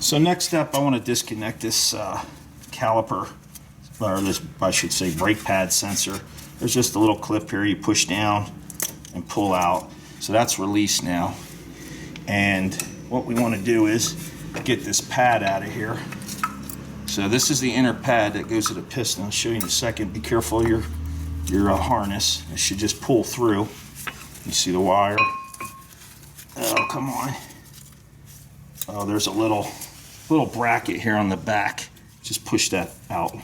So next step, I want to disconnect this caliper, or this, I should say, brake pad sensor. There's just a little clip here you push down and pull out. So that's released now. And what we want to do is get this pad out of here. So this is the inner pad that goes to the piston. I'll show you in a second. Be careful of your harness. It should just pull through. You see the wire? Oh, come on. Oh, there's a little bracket here on the back. Just push that out.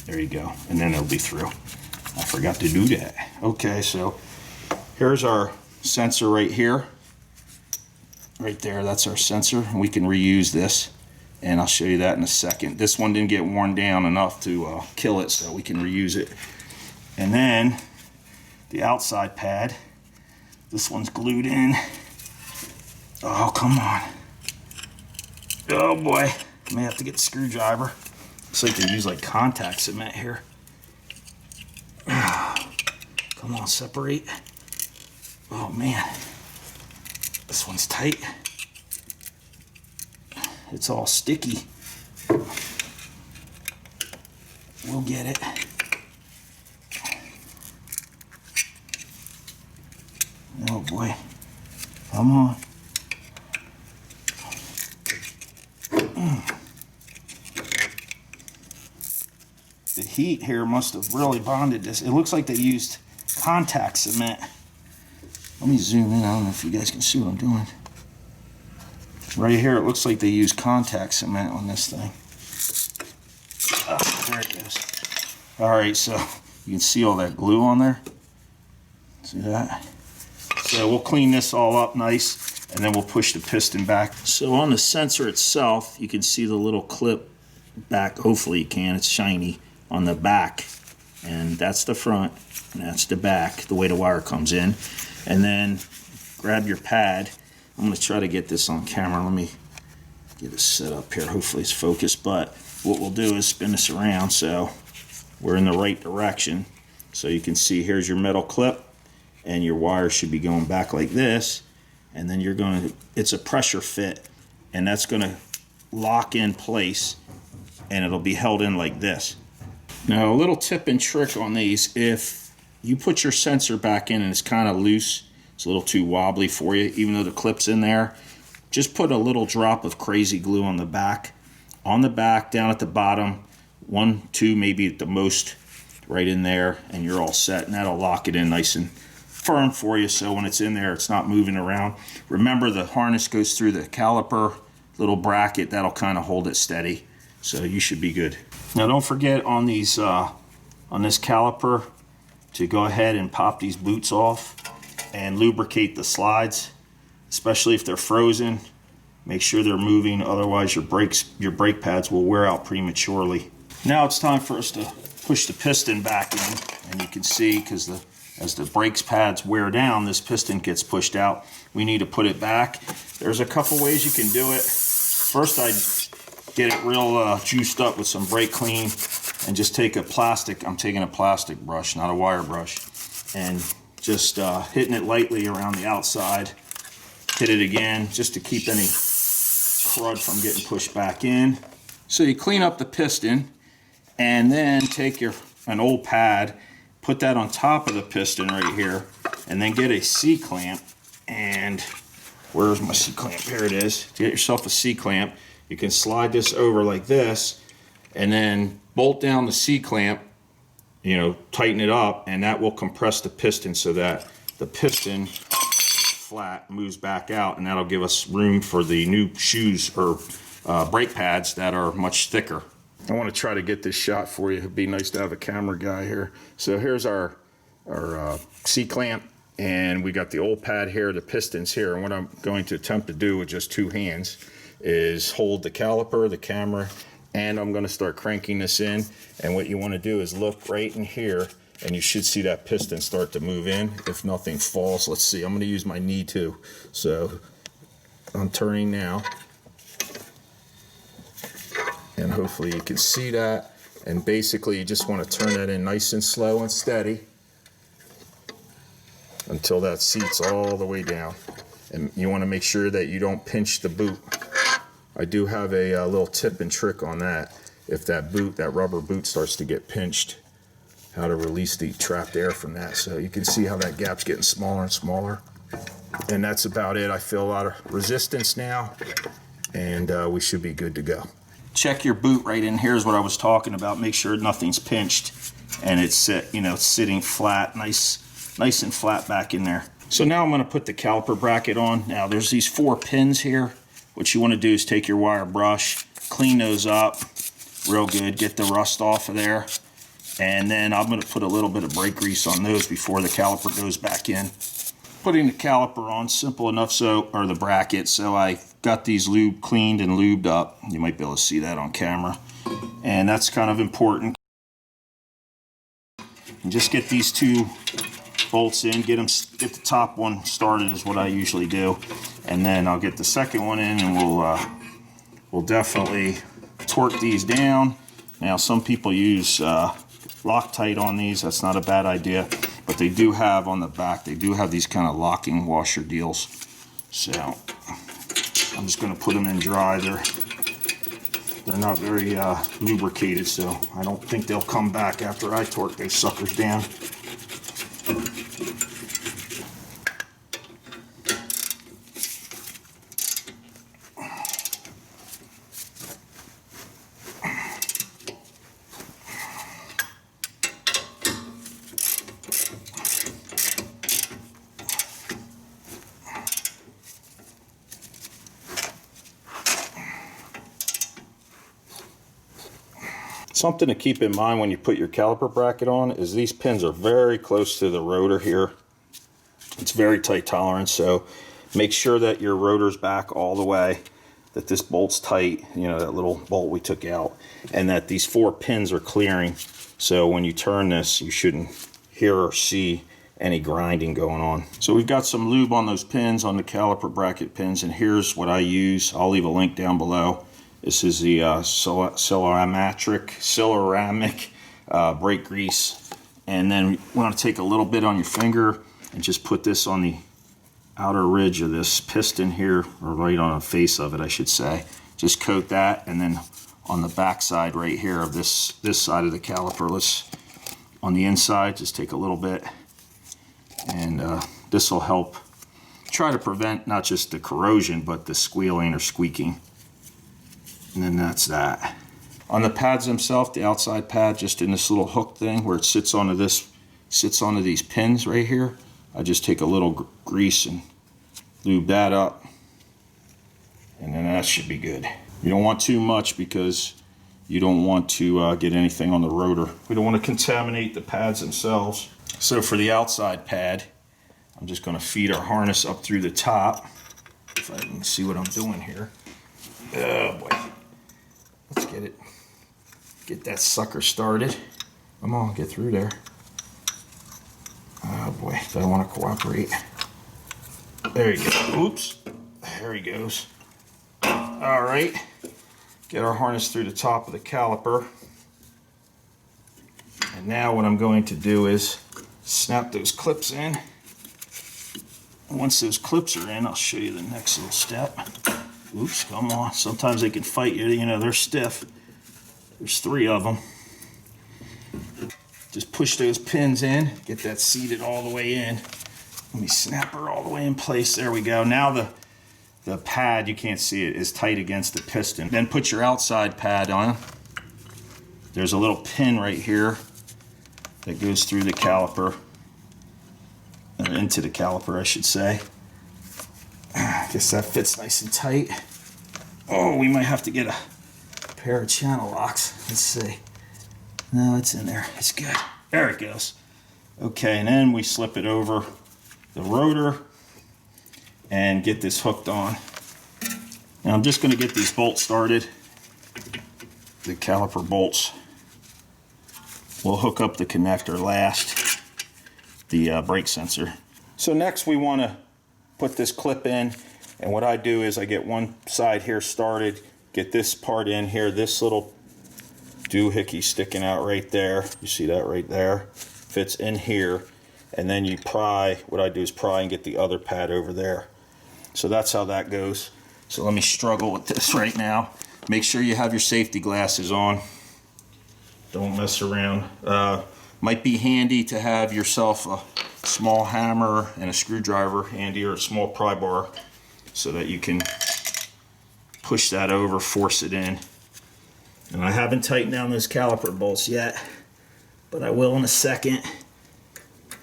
There you go. And then it'll be through. I forgot to do that. Okay, so here's our sensor right here. Right there, that's our sensor. We can reuse this, and I'll show you that in a second. This one didn't get worn down enough to kill it, so we can reuse it. And then the outside pad, this one's glued in. Oh, come on. Oh boy, I may have to get the screwdriver. Looks like they use like contact cement here. Come on, separate. Oh man, this one's tight. It's all sticky. We'll get it. Oh boy, come on. The heat here must have really bonded this. It looks like they used contact cement. Let me zoom in. I don't know if you guys can see what I'm doing. Right here, it looks like they used contact cement on this thing. Oh, there it goes. All right, so you can see all that glue on there. See that? So we'll clean this all up nice, and then we'll push the piston back. So on the sensor itself, you can see the little clip back. Hopefully you can. It's shiny on the back, and that's the front, and that's the back, the way the wire comes in. And then grab your pad. I'm going to try to get this on camera. Let me get it set up here. Hopefully it's focused, but what we'll do is spin this around so we're in the right direction. So you can see here's your metal clip, and your wire should be going back like this, and then you're going to, it's a pressure fit, and that's going to lock in place, and it'll be held in like this. Now, a little tip and trick on these: if you put your sensor back in and it's kind of loose, it's a little too wobbly for you, even though the clip's in there, just put a little drop of crazy glue on the back, down at the bottom, 1, 2, maybe at the most, right in there, and you're all set, and that'll lock it in nice and firm for you, so when it's in there, it's not moving around. Remember, the harness goes through the caliper, little bracket, that'll kind of hold it steady, so you should be good. Now, don't forget on these on this caliper to go ahead and pop these boots off and lubricate the slides, especially if they're frozen. Make sure they're moving, otherwise your brake pads will wear out prematurely. Now it's time for us to push the piston back in, and you can see, because as the brakes pads wear down, this piston gets pushed out. We need to put it back. There's a couple ways you can do it. First, I get it real juiced up with some brake clean, and just take a plastic, I'm taking a plastic brush, not a wire brush, and just hitting it lightly around the outside. Hit it again, just to keep any crud from getting pushed back in. So you clean up the piston, and then take an old pad, put that on top of the piston right here, and then get a C-clamp. And where's my C-clamp? Here it is. To get yourself a C-clamp, you can slide this over like this, and then bolt down the C-clamp, tighten it up, and that will compress the piston so that the piston flat moves back out, and that'll give us room for the new shoes or brake pads that are much thicker. I want to try to get this shot for you. It'd be nice to have a camera guy here. So here's our C-clamp, and we got the old pad here, the pistons here, and what I'm going to attempt to do with just 2 hands is hold the caliper, the camera, and I'm going to start cranking this in. And what you want to do is look right in here, and you should see that piston start to move in if nothing falls. Let's see, I'm going to use my knee too. So I'm turning now, and hopefully you can see that. And basically you just want to turn that in nice and slow and steady until that seats all the way down. And you want to make sure that you don't pinch the boot. I do have a little tip and trick on that. If that rubber boot starts to get pinched, how to release the trapped air from that. So you can see how that gap's getting smaller and smaller. And that's about it. I feel a lot of resistance now, and we should be good to go. Check your boot right in. Here's what I was talking about. Make sure nothing's pinched and it's sitting flat, nice and flat back in there. So now I'm going to put the caliper bracket on. Now there's these 4 pins here. What you want to do is take your wire brush, clean those up real good, get the rust off of there. And then I'm going to put a little bit of brake grease on those before the caliper goes back in. Putting the caliper on, simple enough, or the bracket, so I got these cleaned and lubed up. You might be able to see that on camera. And that's kind of important. And just get these 2 bolts in, get the top one started is what I usually do. And then I'll get the second one in, and we'll definitely torque these down. Now some people use Loctite on these. That's not a bad idea, but they do have on the back, they do have these kind of locking washer deals. So I'm just going to put them in dry. They're not very lubricated, so I don't think they'll come back after I torque those suckers down. Something to keep in mind when you put your caliper bracket on is these pins are very close to the rotor here. It's very tight tolerance, so make sure that your rotor's back all the way, that this bolt's tight, that little bolt we took out, and that these 4 pins are clearing. So when you turn this, you shouldn't hear or see any grinding going on. So we've got some lube on those pins, on the caliper bracket pins, and here's what I use. I'll leave a link down below. This is the ceramic brake grease. And then you want to take a little bit on your finger and just put this on the outer ridge of this piston here, or right on the face of it, I should say. Just coat that, and then on the back side right here of this side of the caliper, on the inside, just take a little bit. And this will help try to prevent not just the corrosion, but the squealing or squeaking. And then that's that. On the pads themselves, the outside pad, just in this little hook thing where it sits onto these pins right here, I just take a little grease and lube that up, and then that should be good. You don't want too much because you don't want to get anything on the rotor. We don't want to contaminate the pads themselves. So for the outside pad, I'm just going to feed our harness up through the top. If I can see what I'm doing here. Oh boy. Let's get that sucker started. Come on, get through there. Oh boy, do I want to cooperate? There you go. Oops. There he goes. All right. Get our harness through the top of the caliper. And now what I'm going to do is snap those clips in. Once those clips are in, I'll show you the next little step. Oops, come on. Sometimes they can fight you, they're stiff. There's 3 of them. Just push those pins in, get that seated all the way in. Let me snap her all the way in place. There we go. Now the pad, you can't see it, is tight against the piston. Then put your outside pad on. There's a little pin right here that goes through the caliper, into the caliper, I should say. I guess that fits nice and tight. Oh, we might have to get a pair of channel locks. Let's see. No, it's in there. It's good. There it goes. Okay, and then we slip it over the rotor and get this hooked on. Now I'm just going to get these bolts started. The caliper bolts. We'll hook up the connector last, the brake sensor. So next we want to put this clip in, and what I do is I get one side here started, get this part in here, this little doohickey sticking out right there, you see that right there, fits in here, and then you pry. What I do is pry and get the other pad over there. So that's how that goes. So let me struggle with this right now. Make sure you have your safety glasses on. Don't mess around. Might be handy to have yourself a small hammer and a screwdriver handy, or a small pry bar, so that you can push that over, force it in. And I haven't tightened down those caliper bolts yet, but I will in a second.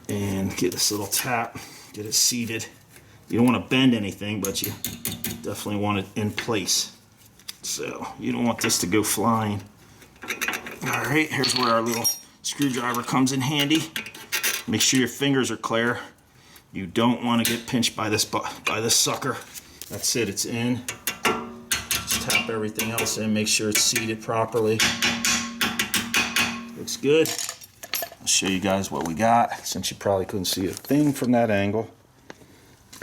And get this little tap, get it seated. You don't want to bend anything, but you definitely want it in place. So you don't want this to go flying. All right, here's where our little screwdriver comes in handy. Make sure your fingers are clear. You don't want to get pinched by this sucker. That's it, it's in. Just tap everything else in, make sure it's seated properly. Looks good. I'll show you guys what we got, since you probably couldn't see a thing from that angle.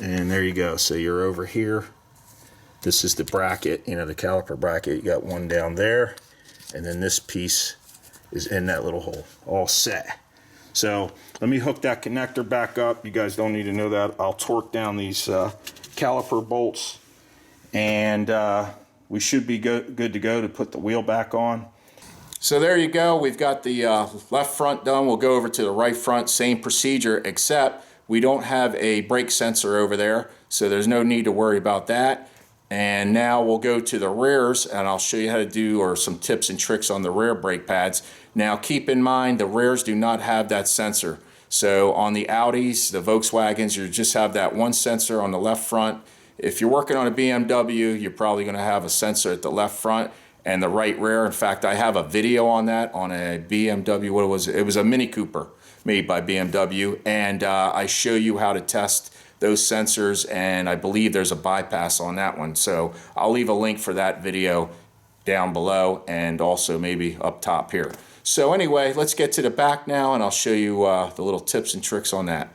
And there you go. So you're over here. This is the bracket, you know, the caliper bracket. You got one down there, and then this piece is in that little hole, all set. So let me hook that connector back up. You guys don't need to know that. I'll torque down these caliper bolts, and we should be good to go to put the wheel back on. So there you go. We've got the left front done. We'll go over to the right front, same procedure, except we don't have a brake sensor over there, so there's no need to worry about that. And now we'll go to the rears, and I'll show you how to do, or some tips and tricks on the rear brake pads. Now keep in mind, the rears do not have that sensor. So on the Audis, the Volkswagens, you just have that one sensor on the left front. If you're working on a BMW, you're probably going to have a sensor at the left front and the right rear. In fact, I have a video on that on a BMW. What was it? It was a Mini Cooper made by BMW, and I show you how to test those sensors, and I believe there's a bypass on that one. So I'll leave a link for that video down below, and also maybe up top here. So anyway, let's get to the back now, and I'll show you the little tips and tricks on that.